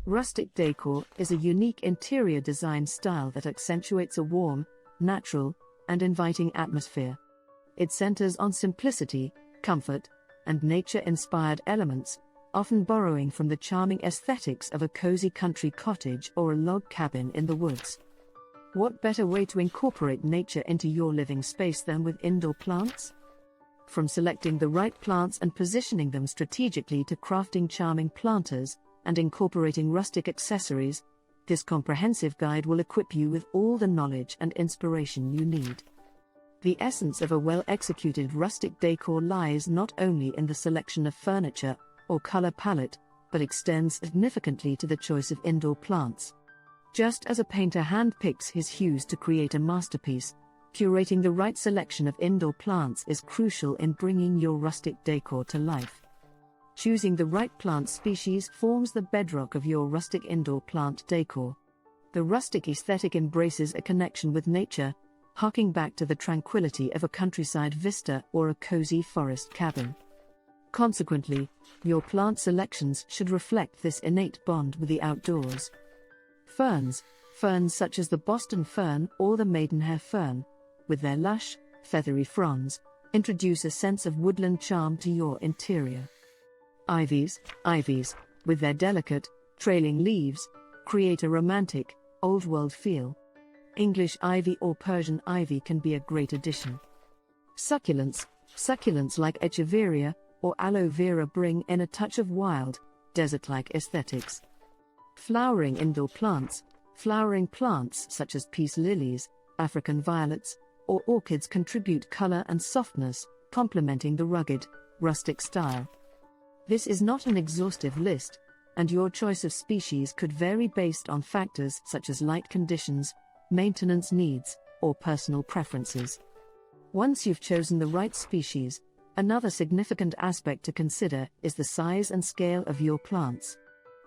Rustic decor is a unique interior design style that accentuates a warm, natural, and inviting atmosphere. It centers on simplicity, comfort, and nature-inspired elements, often borrowing from the charming aesthetics of a cozy country cottage or a log cabin in the woods. What better way to incorporate nature into your living space than with indoor plants? From selecting the right plants and positioning them strategically to crafting charming planters and incorporating rustic accessories, this comprehensive guide will equip you with all the knowledge and inspiration you need. The essence of a well-executed rustic decor lies not only in the selection of furniture or color palette, but extends significantly to the choice of indoor plants. Just as a painter handpicks his hues to create a masterpiece, curating the right selection of indoor plants is crucial in bringing your rustic decor to life. Choosing the right plant species forms the bedrock of your rustic indoor plant decor. The rustic aesthetic embraces a connection with nature, harking back to the tranquility of a countryside vista or a cozy forest cabin. Consequently, your plant selections should reflect this innate bond with the outdoors. Ferns such as the Boston fern or the maidenhair fern, with their lush, feathery fronds, introduce a sense of woodland charm to your interior. Ivies, with their delicate, trailing leaves, create a romantic, old-world feel. English ivy or Persian ivy can be a great addition. Succulents like echeveria or aloe vera bring in a touch of wild, desert-like aesthetics. Flowering indoor plants such as peace lilies, African violets, or orchids contribute color and softness, complementing the rugged, rustic style. This is not an exhaustive list, and your choice of species could vary based on factors such as light conditions, maintenance needs, or personal preferences. Once you've chosen the right species, another significant aspect to consider is the size and scale of your plants.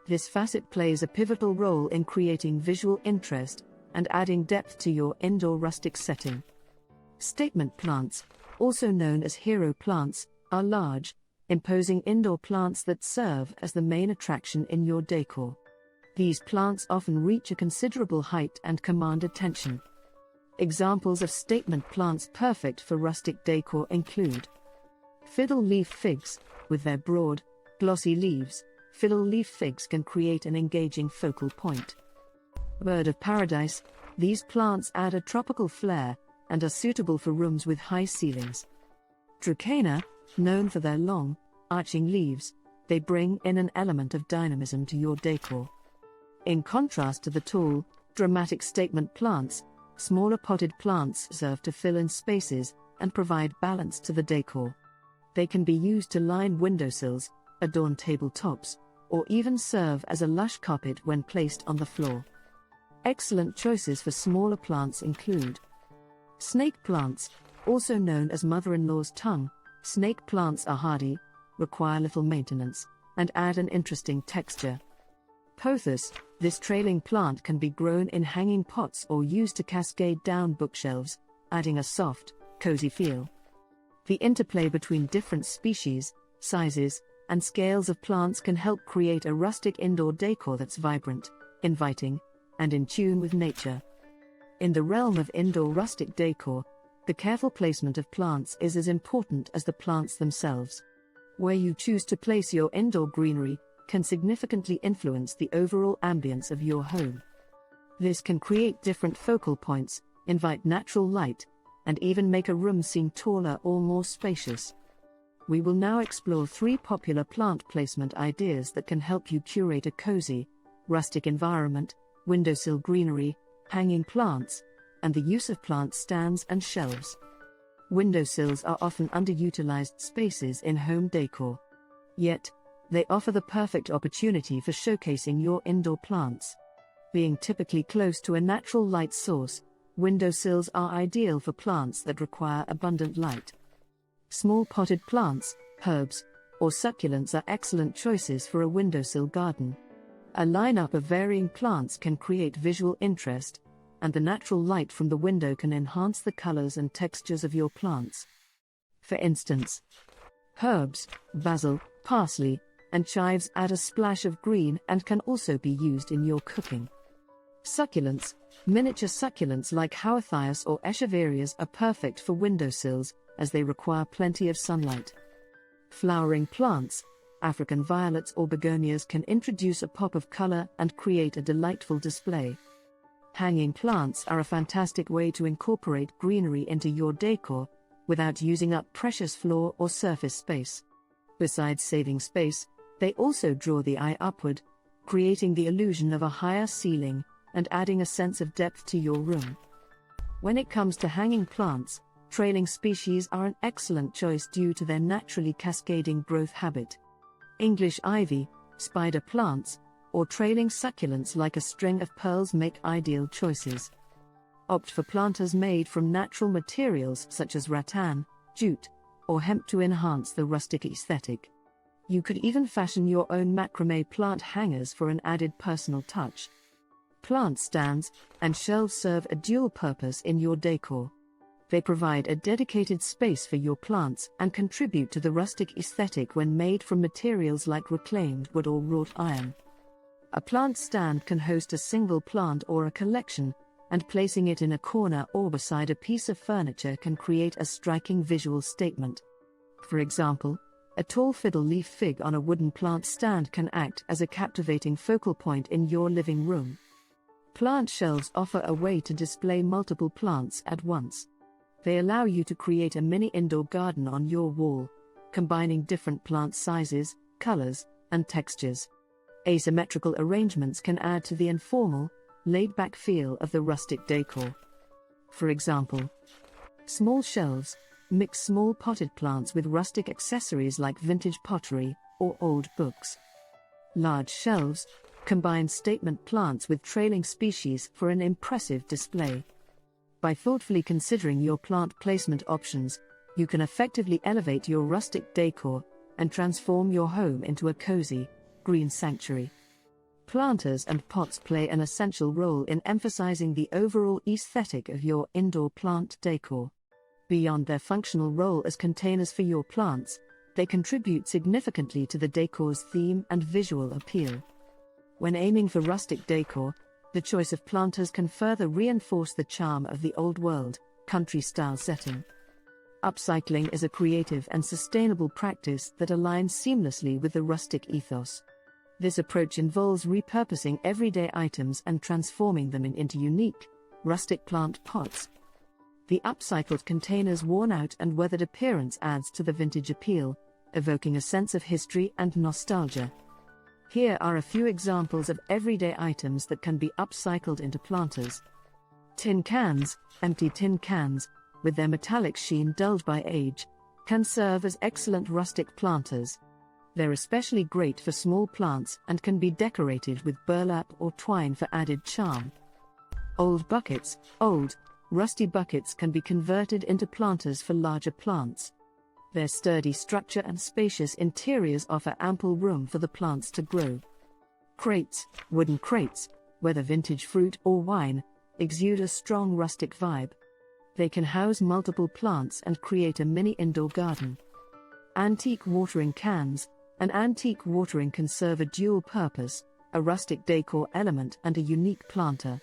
This facet plays a pivotal role in creating visual interest and adding depth to your indoor rustic setting. Statement plants, also known as hero plants, are large, imposing indoor plants that serve as the main attraction in your decor. These plants often reach a considerable height and command attention. Examples of statement plants perfect for rustic decor include fiddle leaf figs, with their broad, glossy leaves. Fiddle leaf figs can create an engaging focal point. Bird of paradise, these plants add a tropical flair and are suitable for rooms with high ceilings. Dracaena, known for their long, arching leaves, they bring in an element of dynamism to your decor. In contrast to the tall, dramatic statement plants, smaller potted plants serve to fill in spaces and provide balance to the decor. They can be used to line windowsills, adorn tabletops, or even serve as a lush carpet when placed on the floor. Excellent choices for smaller plants include snake plants, also known as mother-in-law's tongue. Snake plants are hardy, require little maintenance, and add an interesting texture. Pothos, this trailing plant can be grown in hanging pots or used to cascade down bookshelves, adding a soft, cozy feel. The interplay between different species, sizes, and scales of plants can help create a rustic indoor decor that's vibrant, inviting, and in tune with nature. In the realm of indoor rustic decor, the careful placement of plants is as important as the plants themselves. Where you choose to place your indoor greenery can significantly influence the overall ambience of your home. This can create different focal points, invite natural light, and even make a room seem taller or more spacious. We will now explore 3 popular plant placement ideas that can help you curate a cozy, rustic environment: windowsill greenery, hanging plants, and the use of plant stands and shelves. Windowsills are often underutilized spaces in home decor. Yet, they offer the perfect opportunity for showcasing your indoor plants. Being typically close to a natural light source, windowsills are ideal for plants that require abundant light. Small potted plants, herbs, or succulents are excellent choices for a windowsill garden. A lineup of varying plants can create visual interest, and the natural light from the window can enhance the colors and textures of your plants. For instance, herbs, basil, parsley, and chives add a splash of green and can also be used in your cooking. Succulents. Miniature succulents like howathias or echeverias are perfect for windowsills, as they require plenty of sunlight. Flowering plants. African violets or begonias can introduce a pop of color and create a delightful display. Hanging plants are a fantastic way to incorporate greenery into your decor, without using up precious floor or surface space. Besides saving space, they also draw the eye upward, creating the illusion of a higher ceiling and adding a sense of depth to your room. When it comes to hanging plants, trailing species are an excellent choice due to their naturally cascading growth habit. English ivy, spider plants, or trailing succulents like a string of pearls make ideal choices. Opt for planters made from natural materials such as rattan, jute, or hemp to enhance the rustic aesthetic. You could even fashion your own macrame plant hangers for an added personal touch. Plant stands and shelves serve a dual purpose in your decor. They provide a dedicated space for your plants and contribute to the rustic aesthetic when made from materials like reclaimed wood or wrought iron. A plant stand can host a single plant or a collection, and placing it in a corner or beside a piece of furniture can create a striking visual statement. For example, a tall fiddle leaf fig on a wooden plant stand can act as a captivating focal point in your living room. Plant shelves offer a way to display multiple plants at once. They allow you to create a mini indoor garden on your wall, combining different plant sizes, colors, and textures. Asymmetrical arrangements can add to the informal, laid-back feel of the rustic decor. For example, small shelves mix small potted plants with rustic accessories like vintage pottery or old books. Large shelves combine statement plants with trailing species for an impressive display. By thoughtfully considering your plant placement options, you can effectively elevate your rustic decor and transform your home into a cozy, green sanctuary. Planters and pots play an essential role in emphasizing the overall aesthetic of your indoor plant decor. Beyond their functional role as containers for your plants, they contribute significantly to the decor's theme and visual appeal. When aiming for rustic decor, the choice of planters can further reinforce the charm of the old-world, country-style setting. Upcycling is a creative and sustainable practice that aligns seamlessly with the rustic ethos. This approach involves repurposing everyday items and transforming them into unique, rustic plant pots. The upcycled container's worn-out and weathered appearance adds to the vintage appeal, evoking a sense of history and nostalgia. Here are a few examples of everyday items that can be upcycled into planters. Tin cans. Empty tin cans, with their metallic sheen dulled by age, can serve as excellent rustic planters. They're especially great for small plants and can be decorated with burlap or twine for added charm. Old buckets. Old, rusty buckets can be converted into planters for larger plants. Their sturdy structure and spacious interiors offer ample room for the plants to grow. Crates. Wooden crates, whether vintage fruit or wine, exude a strong rustic vibe. They can house multiple plants and create a mini indoor garden. Antique watering cans. An antique watering can serve a dual purpose, a rustic decor element and a unique planter.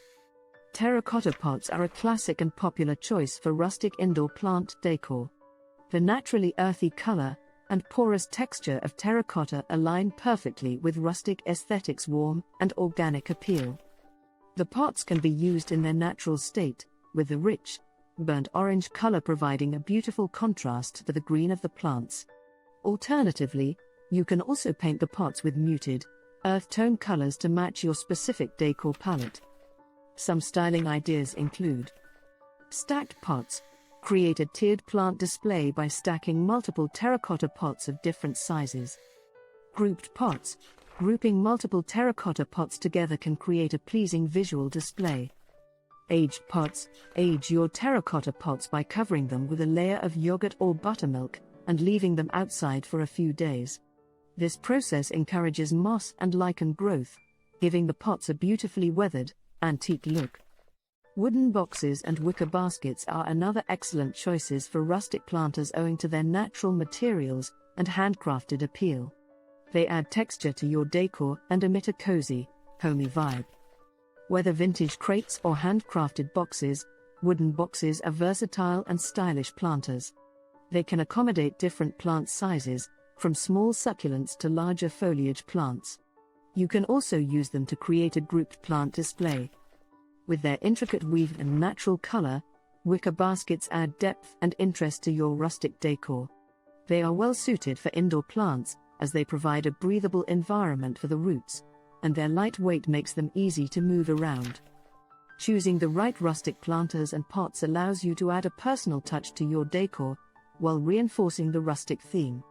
Terracotta pots are a classic and popular choice for rustic indoor plant decor. The naturally earthy color and porous texture of terracotta align perfectly with rustic aesthetics' warm and organic appeal. The pots can be used in their natural state, with the rich, burnt orange color providing a beautiful contrast to the green of the plants. Alternatively, you can also paint the pots with muted, earth tone colors to match your specific decor palette. Some styling ideas include stacked pots. Create a tiered plant display by stacking multiple terracotta pots of different sizes. Grouped pots. Grouping multiple terracotta pots together can create a pleasing visual display. Aged pots. Age your terracotta pots by covering them with a layer of yogurt or buttermilk and leaving them outside for a few days. This process encourages moss and lichen growth, giving the pots a beautifully weathered, antique look. Wooden boxes and wicker baskets are another excellent choices for rustic planters owing to their natural materials and handcrafted appeal. They add texture to your decor and emit a cozy, homey vibe. Whether vintage crates or handcrafted boxes, wooden boxes are versatile and stylish planters. They can accommodate different plant sizes, from small succulents to larger foliage plants. You can also use them to create a grouped plant display. With their intricate weave and natural color, wicker baskets add depth and interest to your rustic decor. They are well suited for indoor plants, as they provide a breathable environment for the roots, and their light weight makes them easy to move around. Choosing the right rustic planters and pots allows you to add a personal touch to your decor, while reinforcing the rustic theme.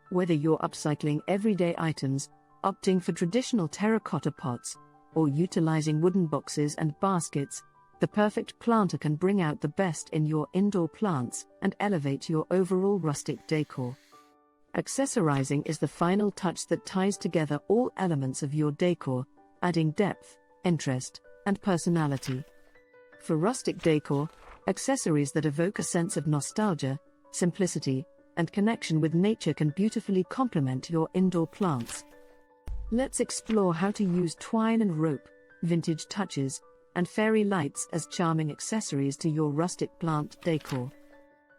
Whether you're upcycling everyday items, opting for traditional terracotta pots, or utilizing wooden boxes and baskets, the perfect planter can bring out the best in your indoor plants and elevate your overall rustic decor. Accessorizing is the final touch that ties together all elements of your decor, adding depth, interest, and personality. For rustic decor, accessories that evoke a sense of nostalgia, simplicity, and connection with nature can beautifully complement your indoor plants. Let's explore how to use twine and rope, vintage touches, and fairy lights as charming accessories to your rustic plant decor.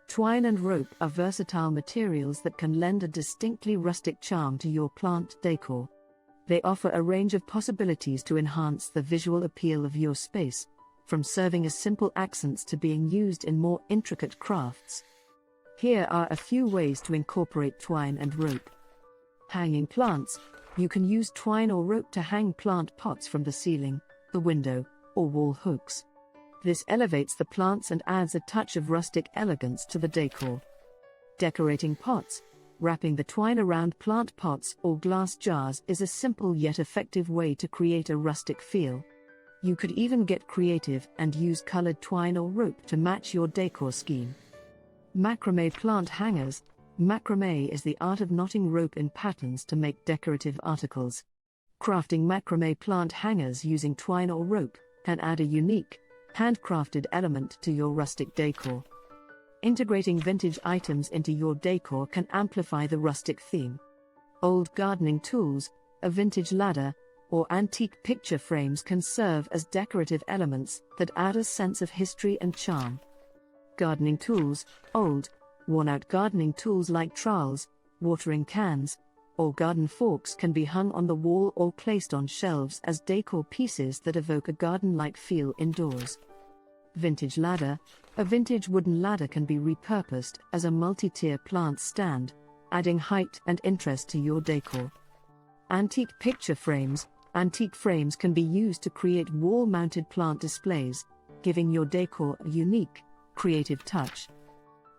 Twine and rope are versatile materials that can lend a distinctly rustic charm to your plant decor. They offer a range of possibilities to enhance the visual appeal of your space, from serving as simple accents to being used in more intricate crafts. Here are a few ways to incorporate twine and rope. Hanging plants. You can use twine or rope to hang plant pots from the ceiling, the window, or wall hooks. This elevates the plants and adds a touch of rustic elegance to the decor. Decorating pots. Wrapping the twine around plant pots or glass jars is a simple yet effective way to create a rustic feel. You could even get creative and use colored twine or rope to match your decor scheme. Macrame plant hangers. Macrame is the art of knotting rope in patterns to make decorative articles. Crafting macrame plant hangers using twine or rope can add a unique, handcrafted element to your rustic decor. Integrating vintage items into your decor can amplify the rustic theme. Old gardening tools, a vintage ladder, or antique picture frames can serve as decorative elements that add a sense of history and charm. Gardening tools. Old, worn-out gardening tools like trowels, watering cans, or garden forks can be hung on the wall or placed on shelves as decor pieces that evoke a garden-like feel indoors. Vintage ladder. A vintage wooden ladder can be repurposed as a multi-tier plant stand, adding height and interest to your decor. Antique picture frames. Antique frames can be used to create wall-mounted plant displays, giving your decor a unique, creative touch.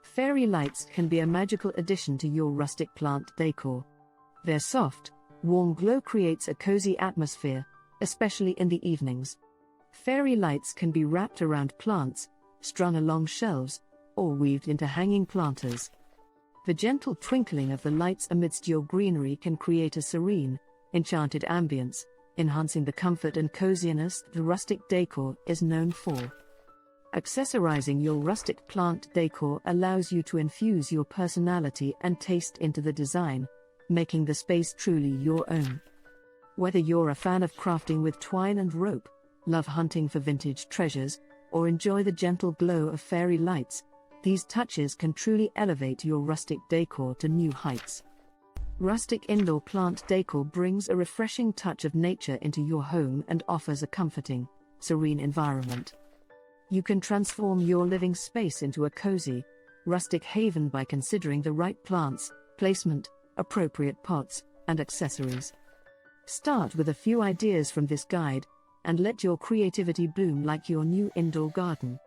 Fairy lights can be a magical addition to your rustic plant decor. Their soft, warm glow creates a cozy atmosphere, especially in the evenings. Fairy lights can be wrapped around plants, strung along shelves, or weaved into hanging planters. The gentle twinkling of the lights amidst your greenery can create a serene, enchanted ambience, enhancing the comfort and coziness the rustic decor is known for. Accessorizing your rustic plant decor allows you to infuse your personality and taste into the design, making the space truly your own. Whether you're a fan of crafting with twine and rope, love hunting for vintage treasures, or enjoy the gentle glow of fairy lights, these touches can truly elevate your rustic decor to new heights. Rustic indoor plant decor brings a refreshing touch of nature into your home and offers a comforting, serene environment. You can transform your living space into a cozy, rustic haven by considering the right plants, placement, appropriate pots, and accessories. Start with a few ideas from this guide, and let your creativity bloom like your new indoor garden.